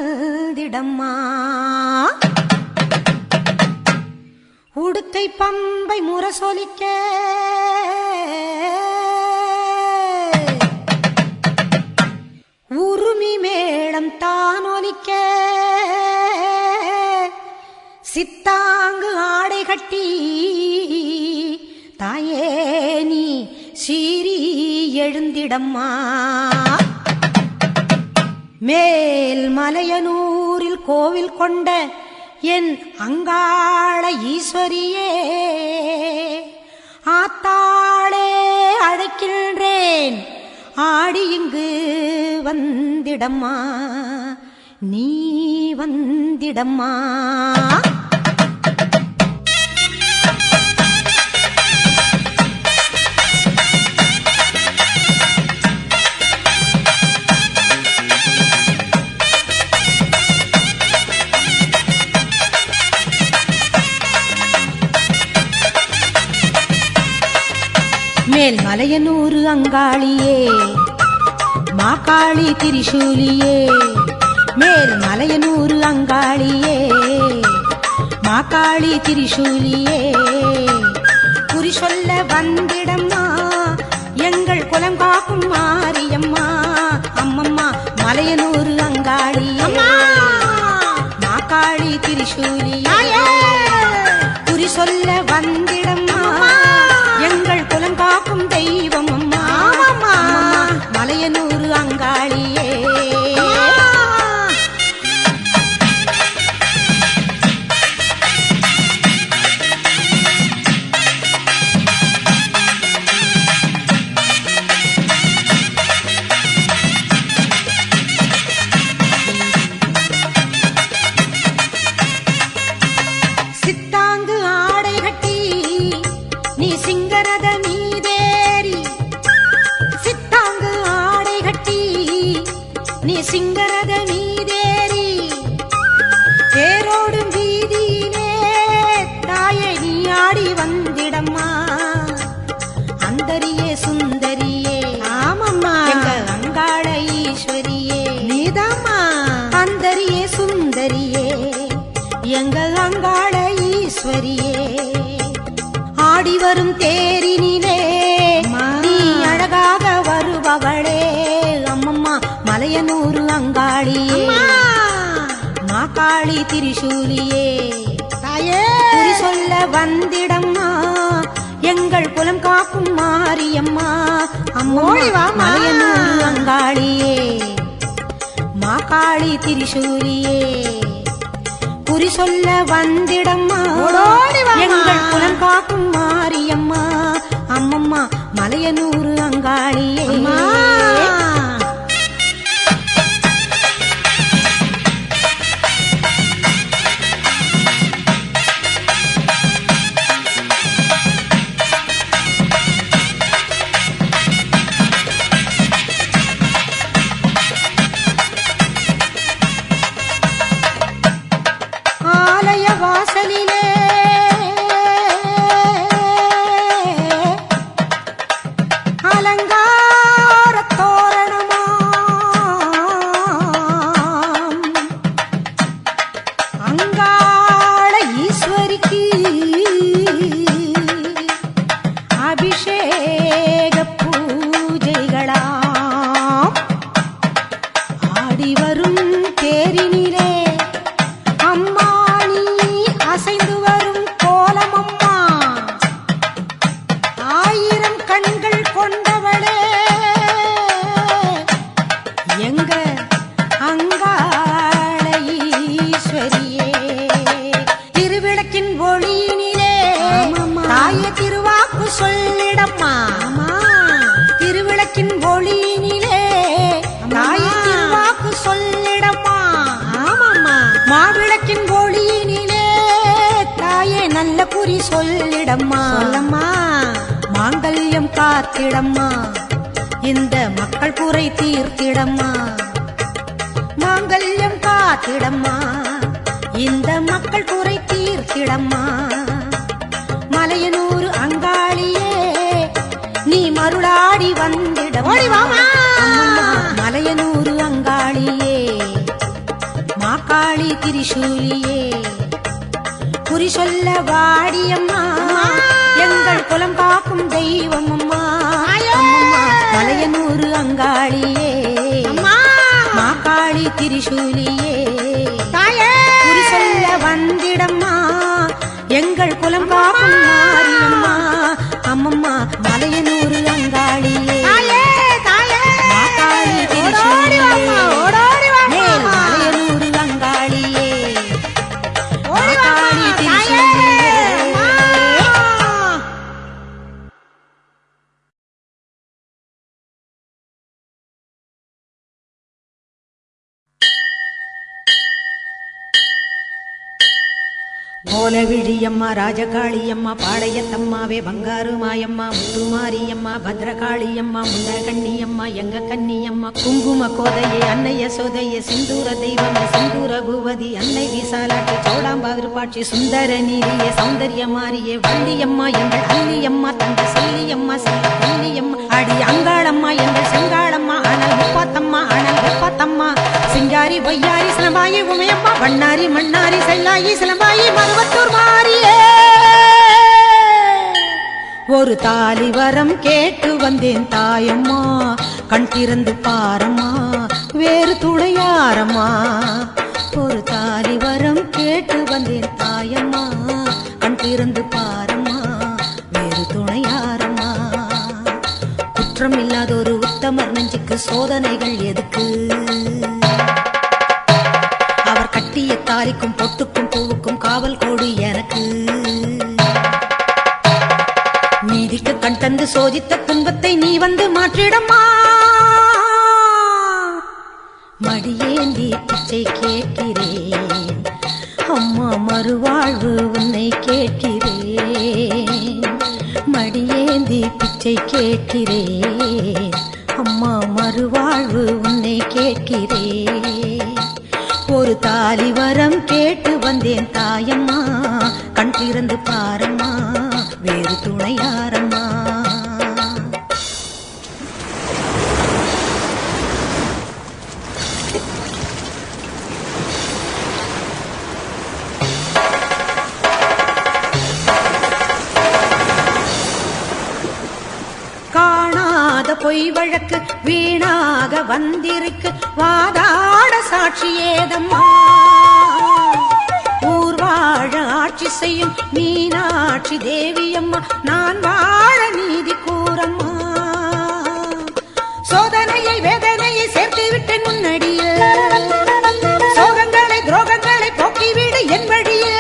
வந்திடம்மா. உடுக்கை பம்பை முரசொலிக்க உருமி மேளம் தானொலிக்க சித்தாங்கு ஆடை கட்டி தாயே நீ சீறி எழுந்திடம்மா. மேல் மலையனூரில் கோவில் கொண்ட என் அங்காள ஈஸ்வரியே, ஆத்தாளே அழைக்கின்றேன் ஆடி இங்கு வந்திடம்மா, நீ வந்திடம்மா. மேல் மலையனூரு அங்காளியே, மாகாளி திரிசூலியே. மேல் மலையனூரு அங்காளியே, மாகாளி திரிசூலியே. குறி சொல்ல வந்திடம்மா எங்கள் குலம் காக்கும் மாரியம்மா. அம்மம்மா மலையனூரு அங்காளியே, மாகாளி திரிசூலியே. குறி சொல்ல வந்திடம்மா எங்கள் குலம் காக்கும் தெய்வம் அம்மா. மலையனூரு அங்காளியே. சித்தாங்கு ஆடை கட்டி நீ சிங்கரத மீதேறி, சித்தாங்கு ஆடை கட்டி நீ சிங்கரத மீதேறி, தேரோடும் வீதியிலே தாயை நீ ஆடி வந்திடம்மா. அந்தரியே சுந்தரியே, ஆமம்மா எங்க அங்காள ஈஸ்வரியே, நீதாம்மா. அந்தரியே சுந்தரியே எங்க அங்காள ஈஸ்வரியே. ஆடி வரும் தேரினிலே நீ அழகாக வருபவளே, அம்மம்மா மலையனூரு அங்காளியே, மாகாளி திரிசூலியே. குறி சொல்ல வந்திடம்மா எங்கள் குலம் காக்கும் மாரியம்மா. அம்மோழிவா மலையனூரு அங்காளியே, மாகாளி திரிசூலியே. குறி சொல்ல வந்திடம்மா எங்கள் குலம் காக்கும் மாரியம்மா. அம்மம்மா மலையனூரு அங்காளியே. ஆலய வாசலிலே அலங்கார தோரணமாம் அங்காள ஈஸ்வரிக்கு அபிஷேக பூஜைகளாம். ஆடி வரும் தேரினிலே அம்மா நீ அசைந்து வரும் கோலமம்மா. ஆயிரம் கண்கள் கொண்டவளே எங்க அங்காள ஈஸ்வரியே. திருவிளக்கின் ஒளியினிலே தாய திருவாக்கு சொல்லிடம்மா. திருவிளக்கின் ஒளியினிலே தாய திருவாக்கு சொல்லிடம்மா. மாவிளக்கின் ஒளியினிலே தாயே நல்ல குறி சொல்லிடம்மா. சொல்லம்மா மாங்கல்யம் காத்திடம்மா, இந்த மக்கள் குறை தீர்த்திடம்மா. மாங்கல்யம் காத்திடம்மா, இந்த மக்கள் குறை தீர்த்திடம்மா. மலையனூரு அங்காளியே நீ மருளாடி வந்திடம்மா. மலையனூரு அங்காளியே, மாகாளி திரிசூலியே குறி சொல்ல வாடியம்மா எங்கள் குலம் காக்கும் தெய்வம் அம்மா அம்மம்மா மலையனூர் அங்காளியே மாகாளி திரிசூலியே குறி சொல்ல வந்திடம்மா எங்கள் குலம் காக்கும் மாரியம்மா அம்மம்மா மலையனூர் அங்காளியே மாகாளி திரிசூலியே மலையனூர் அங்காளியே மாகாளி திரிசூலியே கோலவிழியம்மா ராஜகாளியம்மா பாளையத்தம்மாவே பங்காரு மாயம்மா முத்துமாரியம்மா பத்ரகாளியம்மா முன்னகண்ணியம்மா எங்க கன்னியம்மா குங்கும கோதையே அன்னைய சோதையே சிந்தூர தெய்வமே சிந்தூர பூவதி அன்னை விசாலாட்சி சோடாம்பா விருப்பாட்சி சுந்தர நீரியே சௌந்தர்ய மாரியே வள்ளியம்மா எங்கள் அள்ளியம்மா தங்க செல்லியம்மா செல்ல கல்லியம்மா அடி அங்காளம்மா எங்கள் செங்காளம்மா அனல் முப்பாத்தம்மா அனல் வெப்பாத்தம்மா சிங்காரி பொய்யாரி சிலம்பாயி உமையம்மா வண்ணாரி மண்ணாரி செல்லாயி சிலம்பாயி மருவத்தூர் மாரியே ஒரு தாலி வரம் கேட்டு வந்தேன் தாயம்மா கண் திறந்து பாரம்மா வேறு துணையாரம்மா ஒரு தாலி வரம் கேட்டு வந்தேன் தாயம்மா கண் திறந்து பாரம்மா வேறு துணையாரம்மா குற்றம் இல்லாத ஒரு உத்தமர் நெஞ்சுக்கு சோதனைகள் எதுக்கு அவர் கட்டிய தாலிக்கும் பொட்டுக்கும் பூவுக்கும் காவல் கோடு எனக்கு நீதிக்கு கண் தந்து சோதித்த துன்பத்தை நீ வந்து மாற்றிடம்மா மடியேந்தி பிச்சை கேட்கிறேன் அம்மா மறுவாழ்வு உன்னை கேட்கிறேன் மடியேந்தி பிச்சை கேட்கிறேன் அம்மா மறுவாழ்வு உன்னை கேட்கிறேன் ஒரு தாலி வரம் கேட்டு வந்தேன் தாயம்மா கண் திறந்து பாரம்மா வேறு துணையாரம்மா காணாத பொய் வழக்கு வீணாக வந்திருக்கு வாதாட சாட்சி ஏதம்மா ஊர் வாழ ஆட்சி செய்யும் மீனாட்சி தேவியம்மா நான் வாழ நீதி கூறம்மா சோதனையை வேதனையை சேர்த்து விட்டேன் முன்னடியே சோகங்களை துரோகங்களை போக்கிவிடு என் வழியே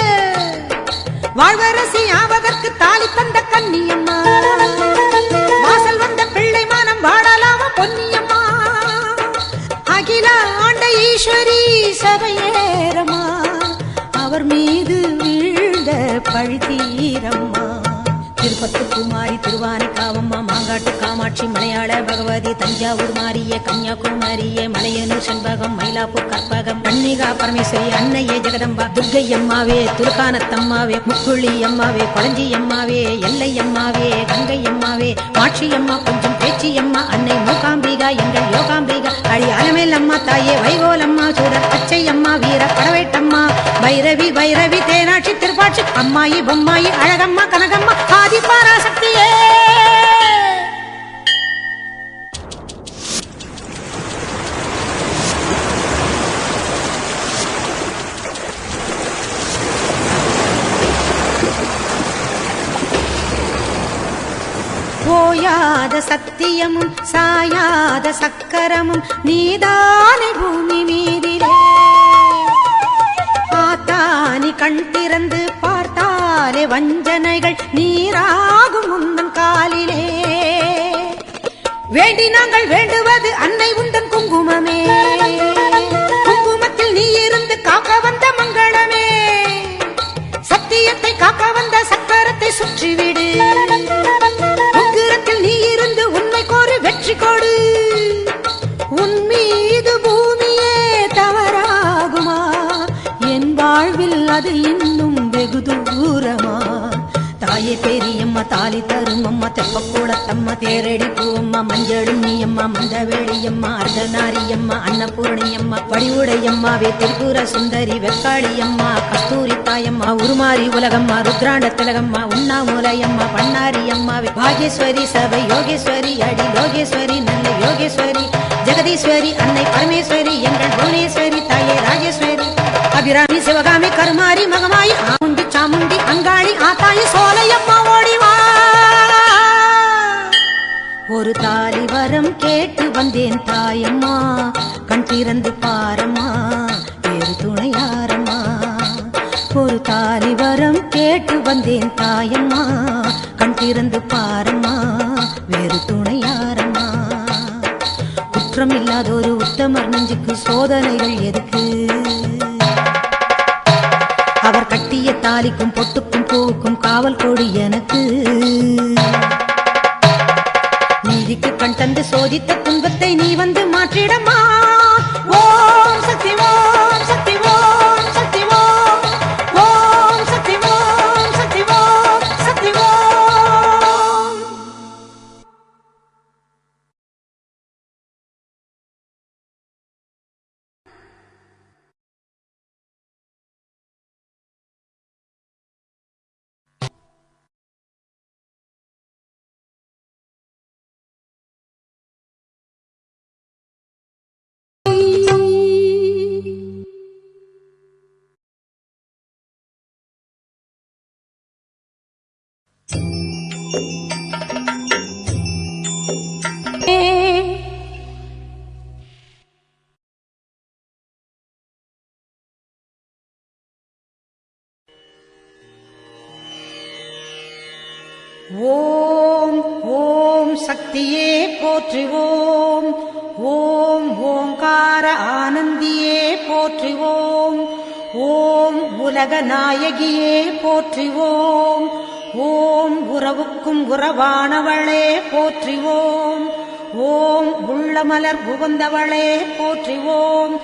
வாழ்வரசி ஆவதற்கு தாலி தந்த கன்னியம்மா வாசல் வந்த பிள்ளை மானம் வாழலாமா பொன்னியம்மா அகில ஆண்ட ஈஸ்வரி சபையேரம்மா அவர் மீது வீழ்ந்த பழி தீரம்மா திருப்பத்து குமாரி திருவானைக்காவம்மா மாங்காட்டு காமாட்சி மலையாள பகவதி தஞ்சாவூர் மாரிய கன்னியாகுமரியே மலையனூர் செண்பகம் மயிலாப்பூர் கற்பகம் கன்னிகா பரமேஸ்வரி அன்னையே ஜெகதம்பா துர்க்கை அம்மாவே துர்கானத்தம்மாவே முக்குழி அம்மாவே கொளஞ்சி அம்மாவே எல்லை அம்மாவே கங்கை அம்மாவே மாட்சி அம்மா கொஞ்சம் பேச்சி அம்மா அன்னை மூகாம்பிகா எங்கள் யோகாம்பிகா அழி அலமேல் அம்மா தாயே வைகோலம்மா சூடர் பச்சை அம்மா வீர படவேட்டம்மா பைரவி பைரவி தேனாட்சி திருப்பாட்சி அம்மாயி பொம்மாயி அழகம்மா கனகம்மா ஆதி பராசக்தியே போயாத சத்தியமும் சாயாத சக்கரமும் நீதானே பூமி மீதிலே ஆத்தானி கண் திறந்து பார்த்தாலே வஞ்சனைகள் நீராகும் உந்தன் காலிலே வேண்டி நாங்கள் வேண்டுவது அன்னை உந்தன் குங்குமமே குங்குமத்தில் நீ இருந்து காக்க வந்த மங்களமே சத்தியத்தை காக்க வந்த சக்கரத்தை சுற்றிவிடு உக்கிரத்தில் நீ இருந்து உண்மை கோரி வெற்றி கொடு உன் மீது பூமியே தவறாகுமா என் வாழ்வில் அது இன்னும் வெகு தூரமா தாயே பெரியம்மா தாலி தரும் அம்மா தெப்பக்கூடத்தம்மா தேரடி பூவம்மா மஞ்சளுண்ணியம்மா மந்தவேளியம்மா அர்த்தநாரியம்மா அன்னபூரணியம்மா வடிவுடையம்மா திரிபுர சுந்தரி வெக்காளியம்மா கஸ்தூரி தாயம்மா உருமாரி உலகம்மா ருத்ராண்ட திலகம்மா உண்ணாமூலையம்மா பண்ணாரியம்மா பாகேஸ்வரி சபை யோகேஸ்வரி அடி லோகேஸ்வரி நல்ல யோகேஸ்வரி ஜெகதீஸ்வரி அன்னை பரமேஸ்வரி எங்கள் புவனேஸ்வரி தாயே ராஜேஸ்வரி அபிராமி சிவகாமி கருமாரி மகமாயி ஆமுண்டி சாமுண்டி அங்காளி ஆத்தாயி சோலையம்மா ஓடிவா. ஒரு தாலி வரம் கேட்டு வந்தேன் தாயம்மா கண் திறந்து பாரம்மா வேறு துணையாரம்மா. ஒரு தாலி வரம் கேட்டு வந்தேன் தாயம்மா கண் திறந்து பாரம்மா வேறு துணையாரம்மா. குற்றம் இல்லாத ஒரு உத்தமர் நெஞ்சுக்கு சோதனைகள் எதுக்கு? அவர் கட்டிய தாலிக்கும் பொட்டுக்கும் பூவுக்கும் காவல் கொடி எனக்கு. நீதிக்கு கண் தந்து சோதித்த துன்பத்தை நீ வந்து மாற்றிடமா. ஓம் சக்தி ஓம் சக்தி ஓம் சக்தி ஓம் ஓம் சக்தி ஓம் சக்தி ஓம் சக்தி ஓம். ஓம் ஓம் சக்தியே போற்றுவோம். ஓம் ஓங்கார ஆனந்தியே போற்றுவோம். ஓம் உலக நாயகியே போற்றுவோம். ஓம் உறவுக்கும் உறவானவளே போற்றுவோம். ஓம் உள்ளமலர் புகுந்தவளே போற்றுவோம்.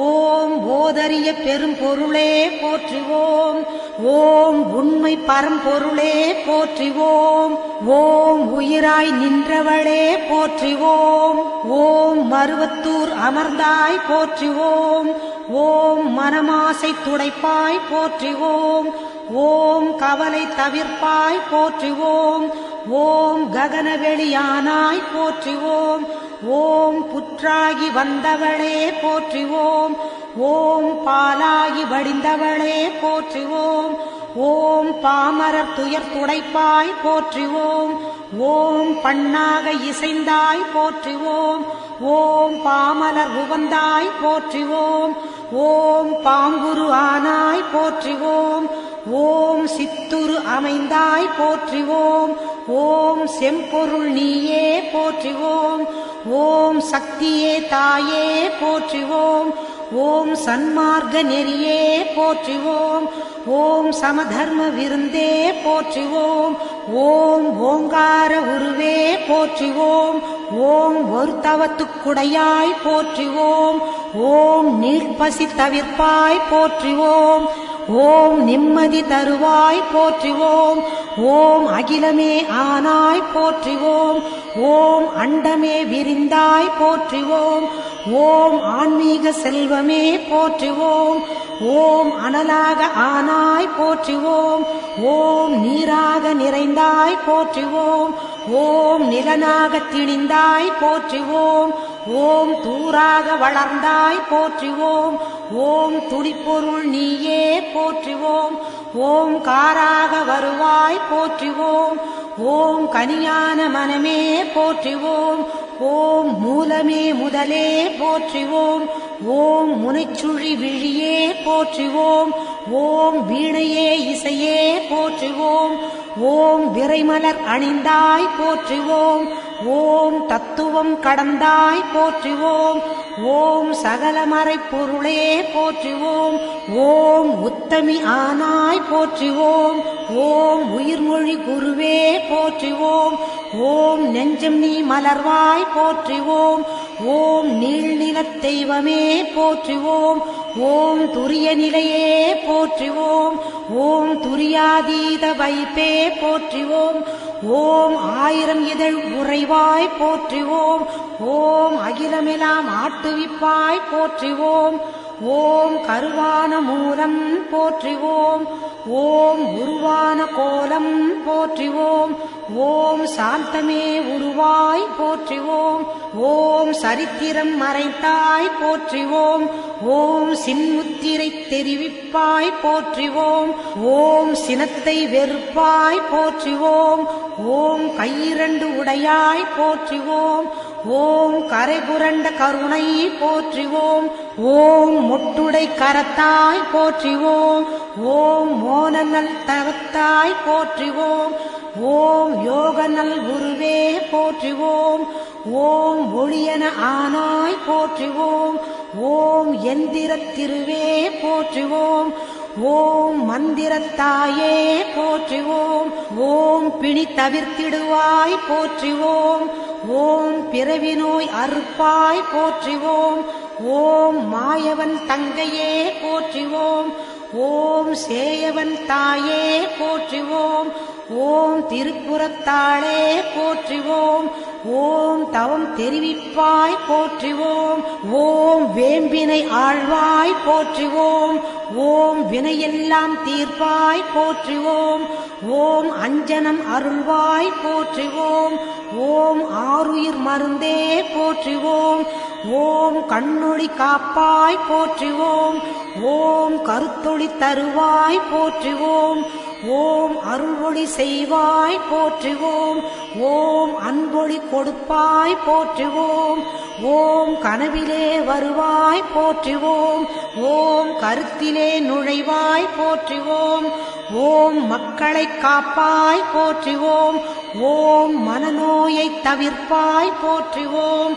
ஓம் ஓதரிய பெரும் பொருளே போற்றுவோம். ஓம் உண்மை பரம்பொருளே போற்றுவோம். ஓம் உயிராய் நின்றவளே போற்றுவோம். ஓம் மருவத்தூர் அமர்ந்தாய் போற்றுவோம். ஓம் மனமாசை துடைப்பாய் போற்றுவோம். ஓம் கவலை தவிர்ப்பாய் போற்றுவோம். ஓம் ககனவெளியானாய் போற்றுவோம். ஓம் புற்றாகி வந்தவளே போற்றுவோம். ஓம் பாலாகி வடிந்தவளே போற்றுவோம். ஓம் பாமரர் துயர் துடைப்பாய் போற்றுவோம். ஓம் பண்ணாக இசைந்தாய் போற்றுவோம். ஓம் பாமலர் உவந்தாய் போற்றுவோம். ஓம் பாங்குரு ஆனாய் போற்றுவோம். ஓம் சித்துரு அமைந்தாய் போற்றுவோம். ஓம் செம்பொருள் நீயே போற்றுவோம். ஓம் சக்தியே தாயே போற்றுவோம். ஓம் சன்மார்க்க நெறியே போற்றுவோம். ஓம் சமதர்ம விருந்தே போற்றுவோம். ஓம் ஓங்கார உருவே போற்றுவோம். ஓம் ஒரு தவத்துக்குடையாய் போற்றுவோம். ஓம் நீழ்பசி தவிர்ப்பாய் போற்றுவோம். ஓம் நிம்மதி தருவாய் போற்றுவோம். ஓம் அகிலமே ஆனாய் போற்றுவோம். ஓம் அண்டமே விரிந்தாய் போற்றுவோம். ஓம் ஆன்மீக செல்வமே போற்றுவோம். ஓம் அனலாக ஆனாய் போற்றுவோம். ஓம் நீராக நிறைந்தாய் போற்றுவோம். ஓம் நிலனாக திணிந்தாய் போற்றுவோம். ஓம் தூராக வளர்ந்தாய் போற்றுவோம். ஓம் துடிப்பொருள் நீயே போற்றுவோம். ஓம் காராக வருவாய் போற்றுவோம். ஓம் கனியான மனமே போற்றுவோம். ஓம் மூலமே முதலே போற்றுவோம். ஓம் முனைச்சுழி விழியே போற்றுவோம். ஓம் வீணையே இசையே போற்றுவோம். ஓம் விரைமலர் அணிந்தாய் போற்றுவோம். ஓம் தத்துவம் கடந்தாய் போற்றுவோம். ஓம் சகலமறை பொருளே போற்றுவோம். ஓம் உத்தமி ஆனாய் போற்றுவோம். ஓம் உயிர்மொழி குருவே போற்றுவோம். ஓம் நெஞ்சம் நீ மலர்வாய் போற்றுவோம். ஓம் நீள்நிலத் தெய்வமே போற்றுவோம். ஓம் துரிய நிலையே போற்றிவோம். ஓம் துரியாதீத வைப்பே போற்றிவோம். ஓம் ஆயிரம் இதழ் உறைவாய் போற்றிவோம். ஓம் அகிலமெல்லாம் ஆட்டுவிப்பாய் போற்றிவோம். ஓம் கருவான மூலம் போற்றிவோம். ஓம் உருவான கோலம் போற்றிவோம். ஓம் சாந்தமே உருவாய் போற்றிவோம். ஓம் சரித்திரம் மறைத்தாய் போற்றிவோம். ஓம் சின்முத்திரை தெரிவிப்பாய் போற்றிவோம். ஓம் சினத்தை வெறுப்பாய் போற்றிவோம். ஓம் கையிரண்டு உடையாய் போற்றிவோம். ஓம் கரை புரண்ட கருணை போற்றிவோம். ஓம் மொட்டுடை கரத்தாய் போற்றிவோம். ஓம் மோனநல் தவத்தாய் போற்றிவோம். ஓம் யோகநல் குருவே போற்றிவோம். ஓம் ஒளியன ஆனாய் போற்றிவோம். ஓம் எந்திரத் திருவே போற்றிவோம். ஓம் மந்திரத்தாயே போற்றிவோம். ஓம் பிணி தவிர்த்திடுவாய் போற்றிவோம். ஓம் பிறவி நோய் அறுப்பாய் போற்றிவோம். ஓம் மாயவன் தங்கையே போற்றிவோம். ஓம் சேயவன் தாயே போற்றிவோம். ஓம் திருப்புறத்தாளே போற்றிவோம். ஓம் தவம் தெரிவிப்பாய் போற்றிவோம். ஓம் வேம்பினை ஆழ்வாய் போற்றிவோம். ஓம் வினையெல்லாம் தீர்ப்பாய் போற்றிவோம். ஓம் அஞ்சனம் அருள்வாய் போற்றிவோம். ஓம் ஆருயிர் மருந்தே போற்றிவோம். ஓம் கண்ணொளி காப்பாய் போற்றிவோம். ஓம் கருத்தொளி தருவாய் போற்றிவோம். ஓம் அருள்வொளி செய்வாய் போற்றிவோம். ஓம் அன்பொளி கொடுப்பாய் போற்றிவோம். ஓம் கனவிலே வருவாய் போற்றிவோம். ஓம் கருத்திலே நுழைவாய் போற்றிவோம். ஓம் மக்களை காப்பாய் போற்றிவோம். ஓம் மனநோயை தவிர்ப்பாய் போற்றிவோம்.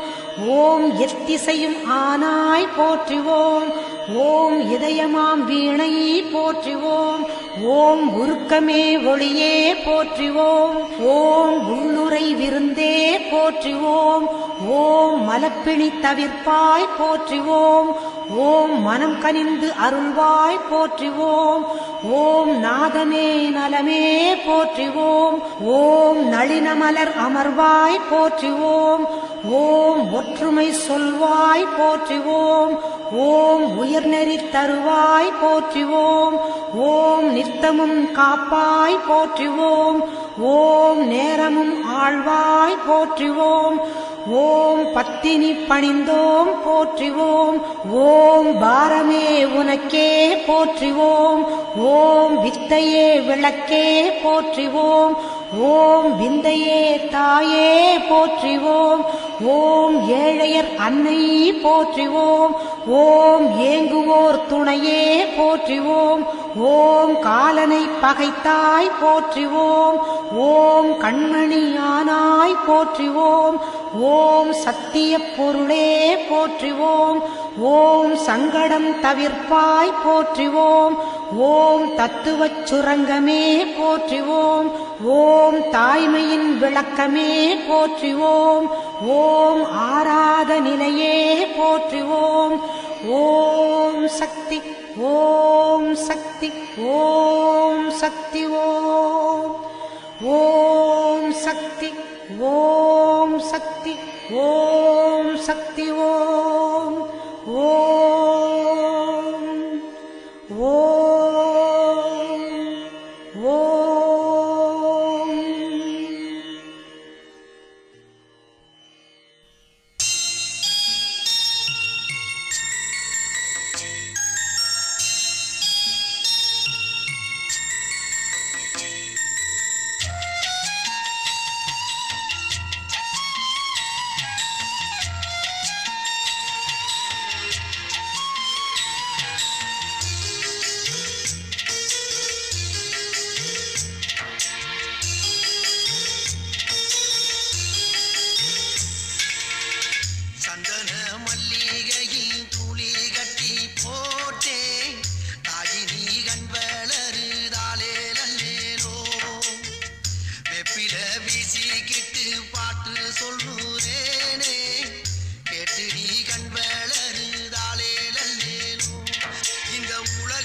ஓம் எத்திசையும் ஆனாய் போற்றிவோம். ஓம் இதயமாம் வீணை போற்றிவோம். ஓம் உருக்கமே ஒளியே போற்றிவோம். ஓம் உள்ளுரை விருந்தே போற்றிவோம். ஓம் மலப்பிணி தவிர்ப்பாய் போற்றிவோம். ஓம் மனம் கனிந்து அருள்வாய் போற்றிவோம். ஓம் நாதமே நலமே போற்றிவோம். ஓம் நளினமலர் அமர்வாய் போற்றிவோம். ஓம் ஒற்றுமை சொல்வாய் போற்றிவோம். ஓம் உயர்நெறி தருவாய் போற்றிவோம். ஓம் நித்தமும் காப்பாய் போற்றிவோம். ஓம் நேரமும் ஆழ்வாய் போற்றிவோம். ஓம் பத்தினி பணிந்தோம் போற்றிவோம். ஓம் பாரமே உனக்கே போற்றிவோம். ஓம் வித்தையே விளக்கே போற்றிவோம். ஓம் விந்தையே தாயே போற்றிவோம். ஓம் ஏழையர் அன்னை போற்றிவோம். ஓம் ஏங்குவோர் துணையே போற்றிவோம். ஓம் காலனை பகைத்தாய் போற்றிவோம். ஓம் கண்மணியானாய் போற்றிவோம். ஓம் சத்திய பொருளே போற்றிவோம். ஓம் சங்கடம் தவிர்ப்பாய் போற்றிவோம். ஓம் தத்துவச் சுரங்கமே போற்றிவோம். ஓம் தாய்மையின் விளக்கமே போற்றிவோம். ஓம் ஆராத நிலையே போற்றிவோம். ஓம் சக்தி ஓம் சக்தி ஓம் சக்தி ஓம் ஓம் சக்தி ஓம் சக்தி ஓம் சக்தி ஓம் ஓம் ஓம் ஓம்.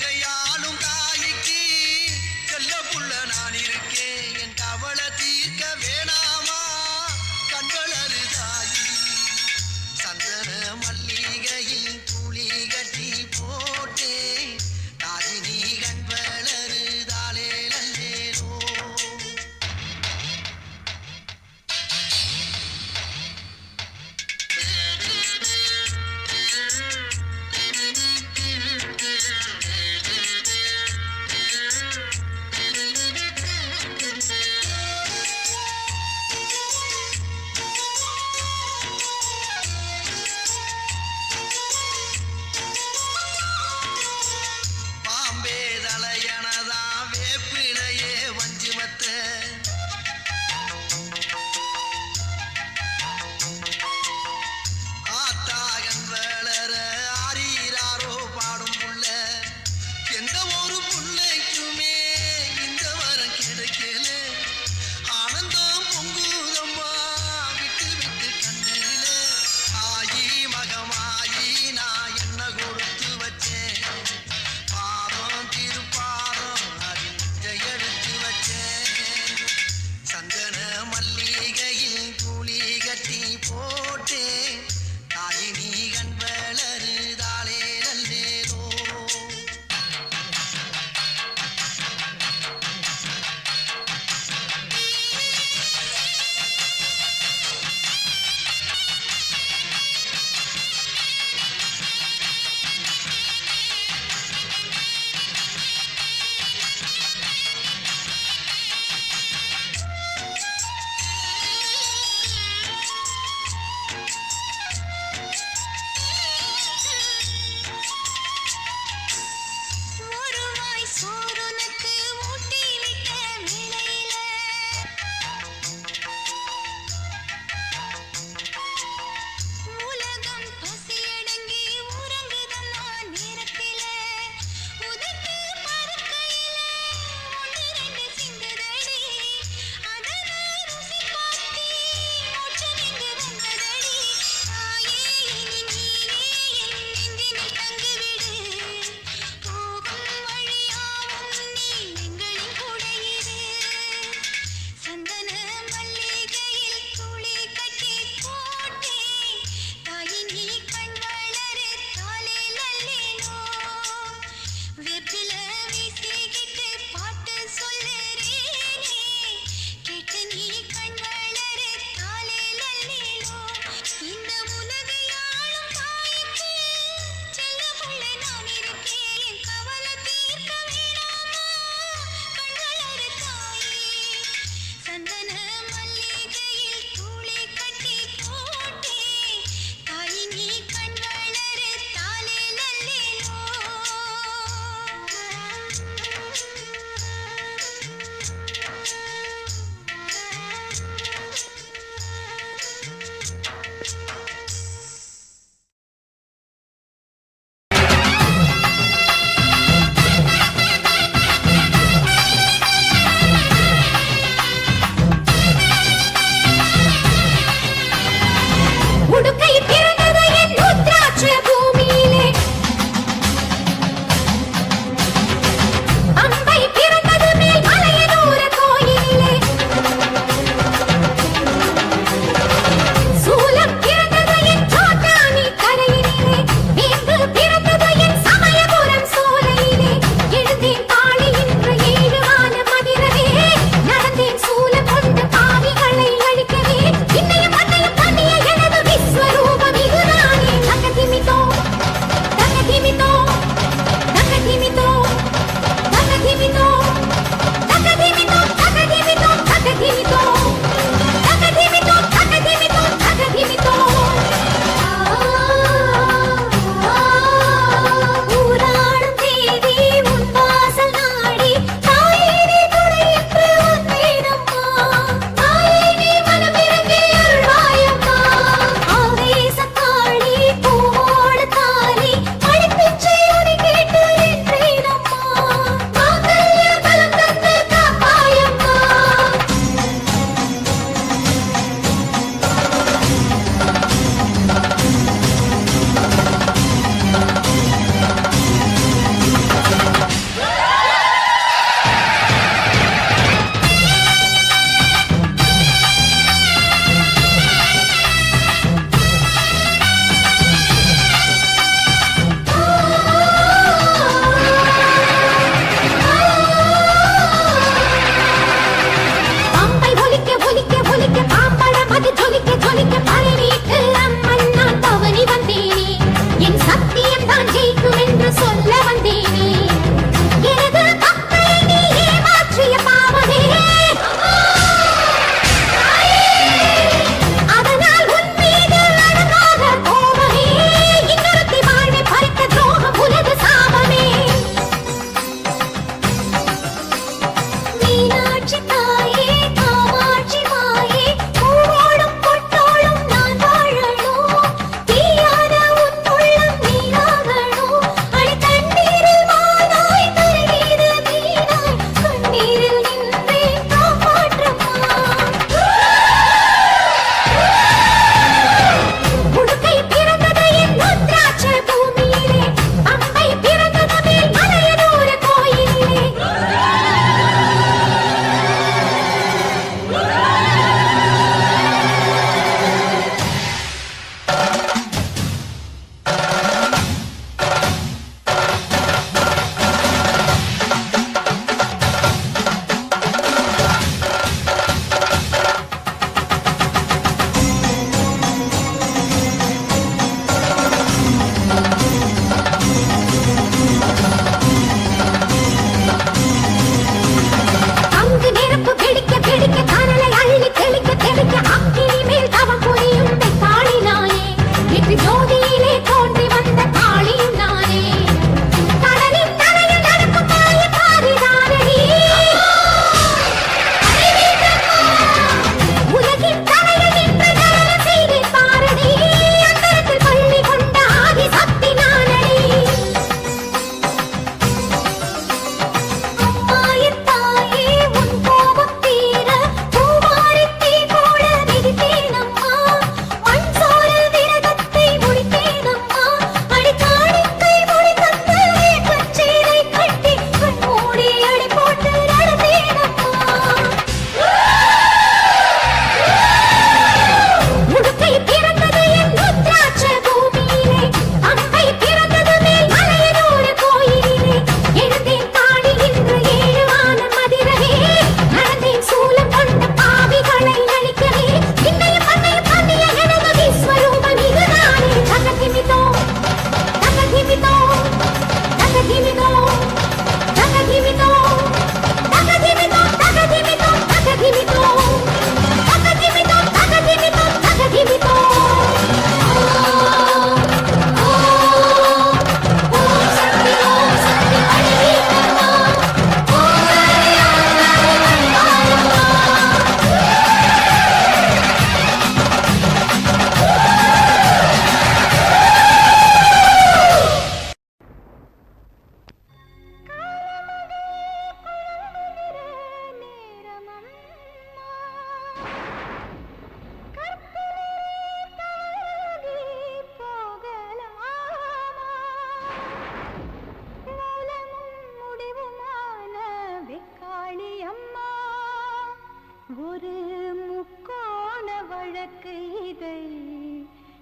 கையாளும் தாய்க்கு செல்ல புள்ள நான் இருக்கேன் என் கவலை தீர்க்க வேணாமா கண்வளரு தாயி சந்தன மல்லிகையில் துளி கட்டி போட்டே தாயினி கண்வளரு தாலே நல்லேனோ ஒரு முக்கோண வழக்கு இதை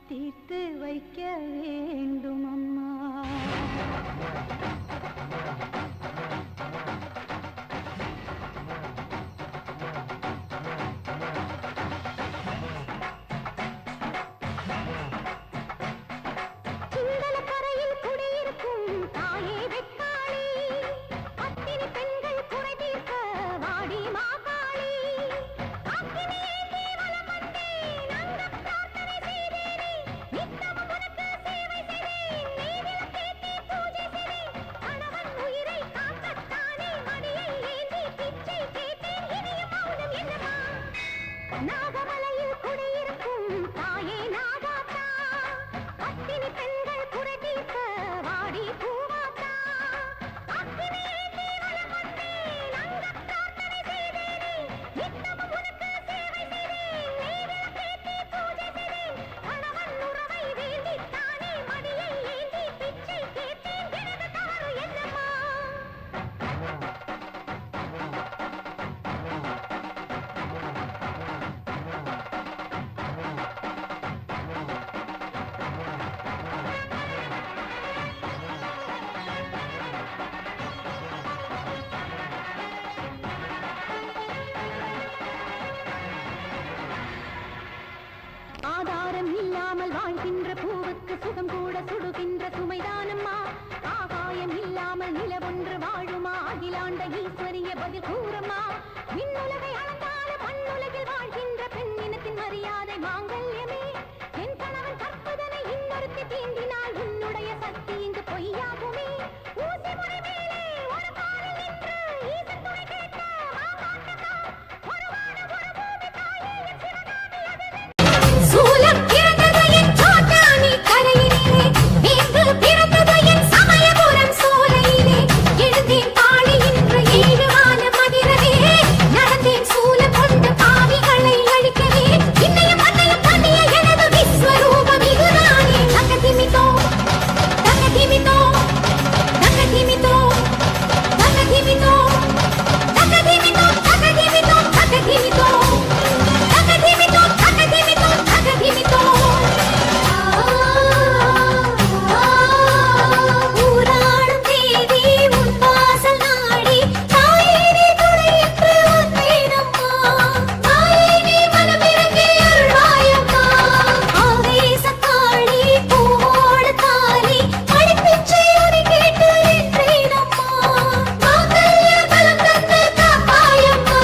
தீர்த்து வைக்க வேண்டும் அம்மா. நாகமலையில் குடியிருக்கும் தாயே நாகாத்தா, அத்தினி பெண்கள் குறைதீர்க்க வாடி பூவாத்தா, அக்கினி ஏந்தி வலம் வந்தேன், அங்கப் பிரார்த்தனை செய்தேனே, நித்தமும் உனக்கு சேவை செய்தேன், நெய்விளக்கேற்றி பூஜை செய்தேன், கணவன் உறவை வேண்டித்தானே மடியை ஏந்தி பிச்சை கேட்டேன், எனது தவறு என்னம்மா? ஆதாரம் இல்லாமல் வாழ்கின்ற பூவுக்கு சுகம் கூட சுடுகின்ற சுமைதானம்மா. ஆகாயம் இல்லாமல் நிலவொன்று வாழுமா? அகிலாண்ட ஈஸ்வரிய பதில் கூறம்மா. விண்ணுலகை அளந்தாலும் மண்ணுலகில் வாழ்கின்ற பெண்ணினத்தின் மரியாதை மாங்கல்யமே. என் கணவன் கற்பதனை இன்னொருத்தி தீண்டினால் உன்னுடைய சக்தி இங்கு பொய்யாகுமே. ஊசி முறை மேலே ஒரு காலில் நின்று ஈசன் துணை கேட்ட மாகாண்டதா, ஒரு வானம் ஒரு பூமி தாயே என் சிவகாமி அது சூலம் பிறந்தது என் சோட்டானி கரையிலே, வேம்பு பிறந்தது என் சமயபுரம் சோலையிலே, எழுந்தேன் பாடி இன்று 7 வானம் அதிரவே, நடந்தேன் சூலம் கொண்டு பாவிகளை அழிக்கவே, இன்னையும் மண்ணையும் தண்ணிய எனது விஸ்வரூபம் இதுதானே. தகதிமிதோ தகதிமிதோ தகதிமிதோ தகதிமிதோ தகதிமிதோ தகதிமிதோ தகதிமிதோ தகதிமிதோ தகதிமிதோ தகதிமிதோ. ஊராடும் தேவி உன் வாசல் நாடி, தாயே நீ துணையற்று வந்தேனம்மா, தாயே நீ மனமிறங்கி அருள்வாயம்மா. ஆவேசத்தாளி பூவோடு தாலி மடிப்பிச்சை உனை கேட்டு நின்றேனம்மா, மாங்கல்ய பலம் தந்து காப்பாயம்மா.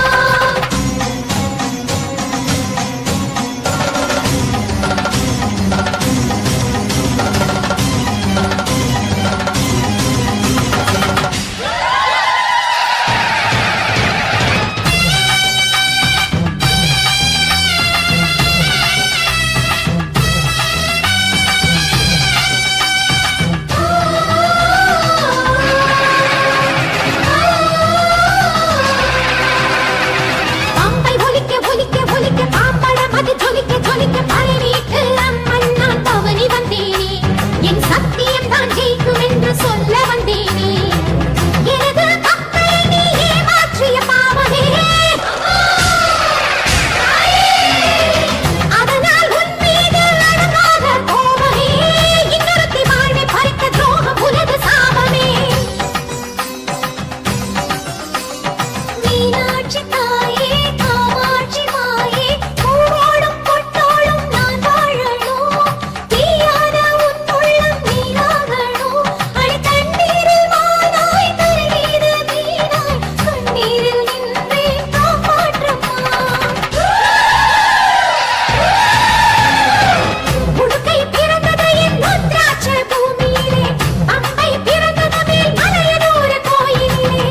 பம்பை ஒலிக்க ஒலிக்க ஒலிக்க பாம்படம் அது ஜொலிக்க ஜொலிக்க பரவீட்டு அம்மன் நான் பவனி வந்தேனே, என் சத்தியம் தான் ஜெயிக்கும் என்று சொல்ல வந்தேனே, எனது பக்தை நீ ஏமாற்றிய பாவமே, அதனால் உன் மீது அடங்காத கோபமே, இன்னொருத்தி வாழ்வை பறித்த துரோகம் உனது சாபமே. மீனாட்சி தாயே காமாட்சி மாயே, பூவோடும் பொட்டோடும் நான் வாழணும், தீயான உன் உள்ளம் நீராகணும், அடி தண்ணீரில் மானாய் கரையீது மீனாய், கண்ணீரில் நின்றே காப்பாற்றம்மா. உடுக்கை பிறந்தது என் ருத்ராட்ச பூமியிலே, அம்பை பிறந்தது மேல் மலையனூர் கோயிலிலே.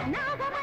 நாகம